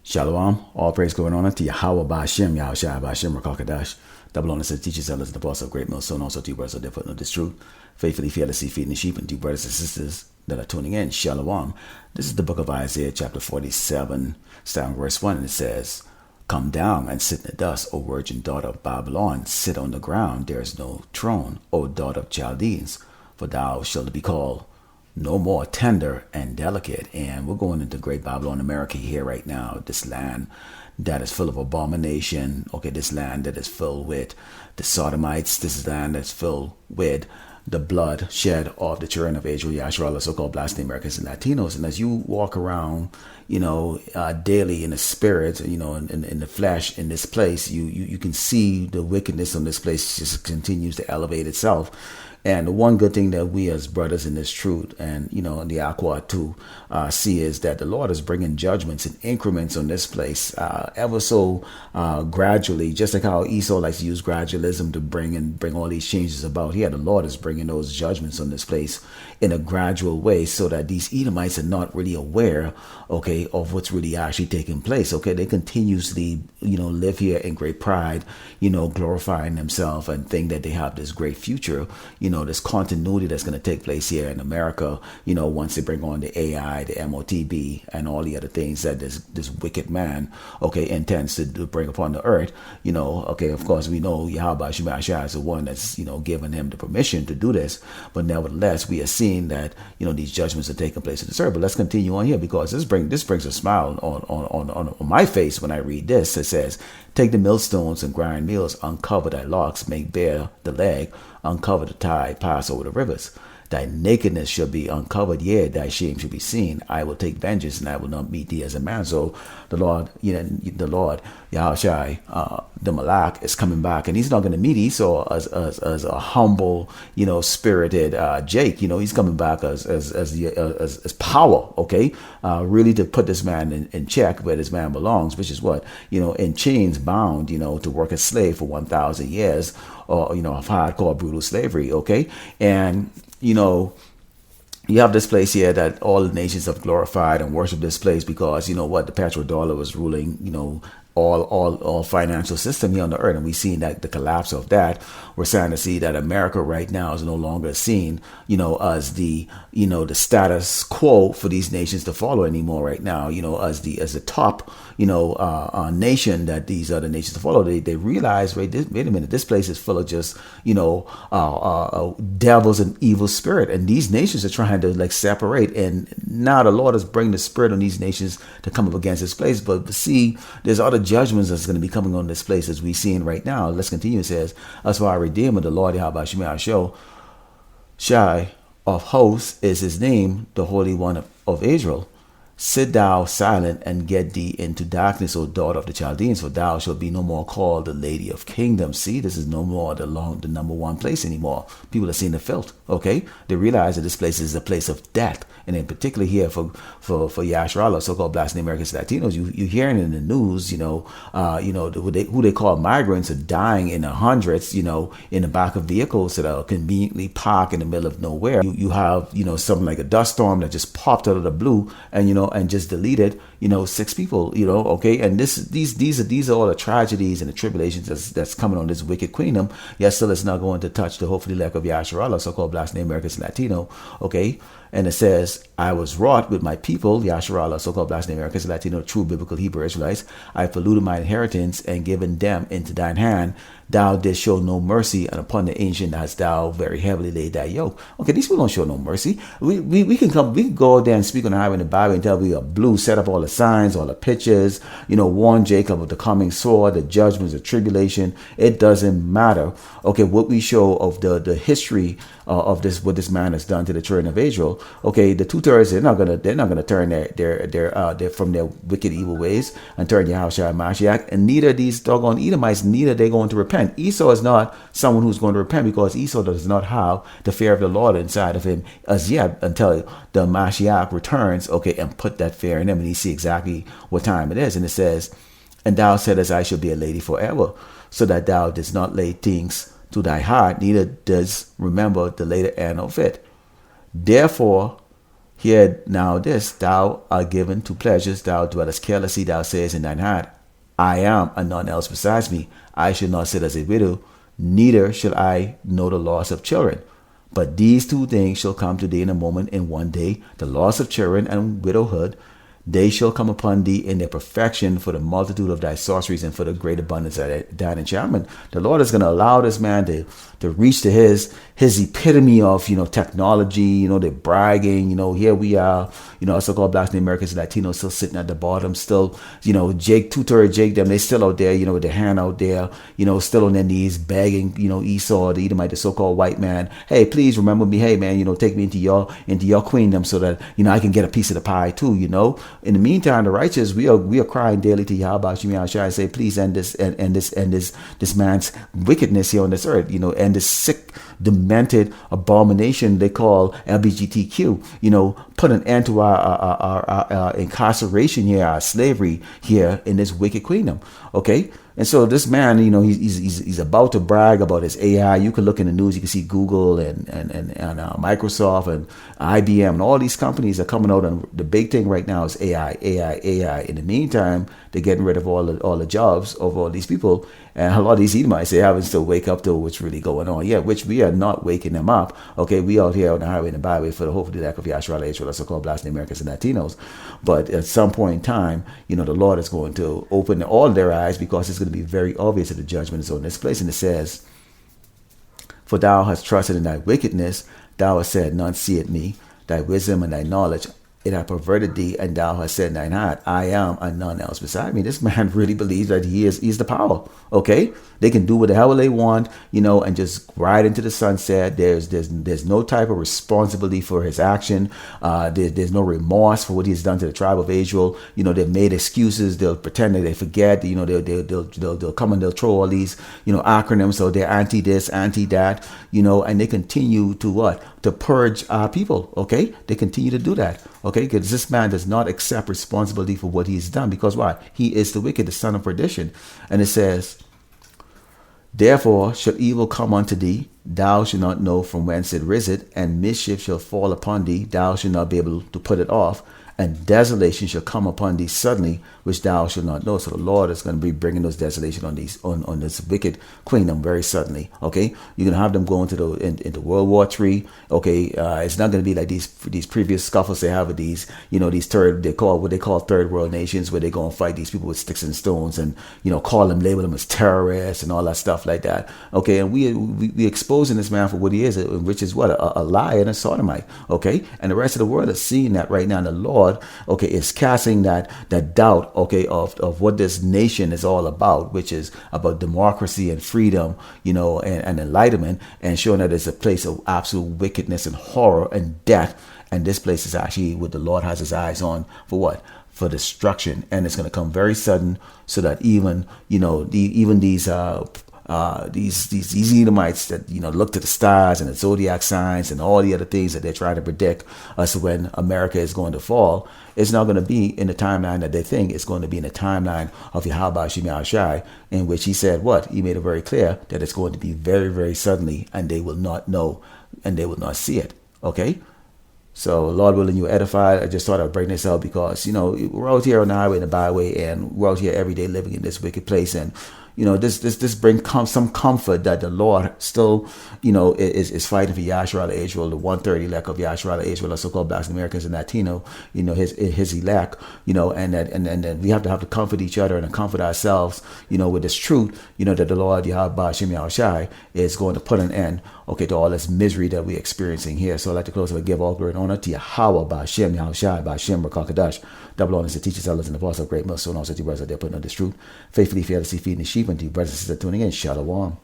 Shalom, all praise going on to Yahweh Ba'Shem, Yahushua Ba'Shem, Rakakadash. Double honor says, teachers, elders, and the boss of great millstone, also to you brothers, so therefore know this truth. Faithfully, fearlessly feeding the sheep, and to you brothers and sisters that are tuning in. Shalom. This is the book of Isaiah, chapter 47, starting verse 1, and it says, Come down and sit in the dust, O virgin daughter of Babylon. Sit on the ground, there is no throne, O daughter of Chaldeans, for thou shalt be called no more tender and delicate. And we're going into Great Babylon, America here right now, this land that is full of abomination. Okay, this land that is filled with the sodomites. This is land that's filled with the blood shed of the children of Israel, Yahshua, the so-called blasphemy Americans and Latinos. And as you walk around, daily in the spirit, in the flesh, in this place, you can see the wickedness on this place just continues to elevate itself. And the one good thing that we as brothers in this truth and, in the Aqua too, see is that the Lord is bringing judgments in increments on this place, ever so gradually, just like how Esau likes to use gradualism to bring all these changes about. Here, the Lord is bringing those judgments on this place in a gradual way so that these Edomites are not really aware, of what's really actually taking place. They continuously, live here in great pride, glorifying themselves and think that they have this great future, this continuity that's going to take place here in America, once they bring on the AI, the MOTB, and all the other things that this wicked man, intends to bring upon the earth, of course, we know Yahweh Shemashah is the one that's, given him the permission to do this. But nevertheless, we are seeing that, these judgments are taking place in this earth. But let's continue on here, because this brings a smile on my face when I read this. It says, Take the millstones and grind meals, uncover thy locks, make bare the leg, uncover the tide, pass over the rivers. Thy nakedness shall be uncovered, yea, thy shame shall be seen. I will take vengeance, and I will not meet thee as a man. So the Lord, Yahushai, the Malak, is coming back, and he's not going to meet Esau as a humble, spirited Jake. He's coming back as power. Really to put this man in check where this man belongs, which is what, in chains, bound, to work as slave for 1,000 years, or of hardcore brutal slavery. And you have this place here that all the nations have glorified and worshiped this place because, the petrodollar was ruling, all financial system here on the earth. And we've seen that the collapse of that. We're starting to see that America right now is no longer seen, as the status quo for these nations to follow anymore right now, as the top, nation that these other nations to follow. They realize, wait a minute, this place is full of just, devils and evil spirit. And these nations are trying to separate. And now the Lord is bringing the spirit on these nations to come up against this place. But see, there's other judgments that's going to be coming on this place as we see right now. Let's continue. It says, as for our Redeemer, the Lord Yahweh Shemashah, Shai of hosts is his name, the Holy One of Israel. Sit thou silent and get thee into darkness, O daughter of the Chaldeans, for thou shalt be no more called the Lady of Kingdoms. See, this is no more the number one place anymore. People are seeing the filth. They realize that this place is a place of death. And in particular here for Yahshua, so-called blasphemy Americans, Latinos, you hearing in the news, who they call migrants are dying in the hundreds, in the back of vehicles that are conveniently parked in the middle of nowhere. You have, something like a dust storm that just popped out of the blue and just deleted, 6 people, and these are all the tragedies and the tribulations that's coming on this wicked kingdom. Yet still it's not going to touch the hopefully elect of Yahshua, so-called blasphemy Americans, Latino. And it says, I was wroth with my people, Yahshua, so-called blasphemy Americans, Latino, true biblical Hebrew Israelites. I have polluted my inheritance and given them into thine hand. Thou didst show no mercy, and upon the ancient hast thou very heavily laid thy yoke. These people don't show no mercy. We can go out there and speak on the highway in the Bible and tell we are blue, set up all the signs, all the pictures, warn Jacob of the coming sword, the judgments, the tribulation. It doesn't matter. What we show of the history of this, what this man has done to the children of Israel. The 2/3 they're not gonna turn their from their wicked evil ways and turn Yahushua and Mashiach, and neither these doggone Edomites, neither they going to repent. Esau is not someone who's going to repent, because Esau does not have the fear of the Lord inside of him as yet until the Mashiach returns, and put that fear in him, and he see exactly what time it is. And it says, and thou saidest, I shall be a lady forever, so that thou didst not lay things to thy heart, neither does remember the later end of it. Therefore Hear now this, thou art given to pleasures, thou dwellest carelessly, thou sayest in thine heart, I am, and none else besides me. I shall not sit as a widow, neither shall I know the loss of children. But these two things shall come to thee in a moment, in one day, the loss of children and widowhood. They shall come upon thee in their perfection for the multitude of thy sorceries and for the great abundance of thine enchantment. The Lord is going to allow this man to reach to his epitome of, technology, they're bragging, here we are, so-called blacks and Americans and Latinos still sitting at the bottom, still, Jake, two-thirds Jake, them, they still out there, with their hand out there, still on their knees begging, Esau, the Edomite, the so-called white man, hey, please remember me, hey man, take me into your queendom so that, I can get a piece of the pie too, In the meantime, the righteous, we are crying daily to Yahweh Shemi and say, please end this man's wickedness here on this earth, end this sick, demented abomination they call LGBTQ, put an end to our incarceration here, our slavery here in this wicked kingdom. Okay. And so this man, he's about to brag about his AI. You can look in the news, you can see Google and Microsoft and IBM and all these companies are coming out. And the big thing right now is AI. In the meantime, they're getting rid of all the jobs of all these people. And a lot of these Edomites, they haven't still wake up to what's really going on. Yeah, which we are not waking them up. Okay, we out here on the highway and the byway for the hopefully lack of Yahshua, Israel, so-called blacks and Americans and Latinos. But at some point in time, the Lord is going to open all their eyes because it's going to be very obvious that the judgment is on this place. And it says, for thou hast trusted in thy wickedness, thou hast said, none seeth me, thy wisdom and thy knowledge, it hath perverted thee, and thou hast said in thine heart, I am, and none else beside me. This man really believes that he's the power. Okay, they can do whatever they want, and just ride into the sunset. There's no type of responsibility for his action. There's no remorse for what he's done to the tribe of Israel. They've made excuses. They'll pretend that they forget. They'll come and they'll throw all these acronyms. So they're anti this, anti that. And they continue to what? To purge our people. Okay, they continue to do that. Okay, because this man does not accept responsibility for what he's done. Because why? He is the wicked, the son of perdition. And it says, therefore shall evil come unto thee, thou shalt not know from whence it riseth, and mischief shall fall upon thee, thou shalt not be able to put it off, and desolation shall come upon thee suddenly, which thou shalt not know. So the Lord is going to be bringing those desolation on this wicked kingdom very suddenly. Okay, you're going to have them go into World War III. Okay, it's not going to be like these previous scuffles they have with these what they call third world nations, where they go and fight these people with sticks and stones and label them as terrorists and all that stuff like that. Okay, and we exposing this man for what he is, which is what a liar and a sodomite. Okay, and the rest of the world is seeing that right now. And the Lord, okay, is casting that doubt, okay, of what this nation is all about, which is about democracy and freedom, and enlightenment, and showing that it's a place of absolute wickedness and horror and death. And this place is actually what the Lord has his eyes on for what? For destruction. And it's going to come very sudden, so that even these Edomites that look to the stars and the zodiac signs and all the other things that they're trying to predict as to when America is going to fall, it's not going to be in the timeline that they think. It's going to be in the timeline of Yahweh Shemi Shai, in which he said what? He made it very clear that it's going to be very, very suddenly, and they will not know and they will not see it. Okay? So, Lord willing, you edified. I just thought I'd bring this up because, we're out here on the highway and the byway, and we're out here every day living in this wicked place. And this brings some comfort that the Lord still, is fighting for Yahshua Israel, the 130 elect of Yahshua Israel, the so-called blacks and Americans and Latino, his elect, and then we have to comfort each other and comfort ourselves, with this truth, that the Lord Yahweh Shemi Shai is going to put an end, okay, to all this misery that we're experiencing here. So I'd like to close with give all glory and honor to Yahweh Ba'Shem Yahushai Ba'Shem Rakakadash. Double honors to teachers, elders, and the apostles of great milestone. Also to brothers out there putting on this truth, faithfully, fearlessly feeding the sheep, and to brothers and sisters tuning in. Shalom.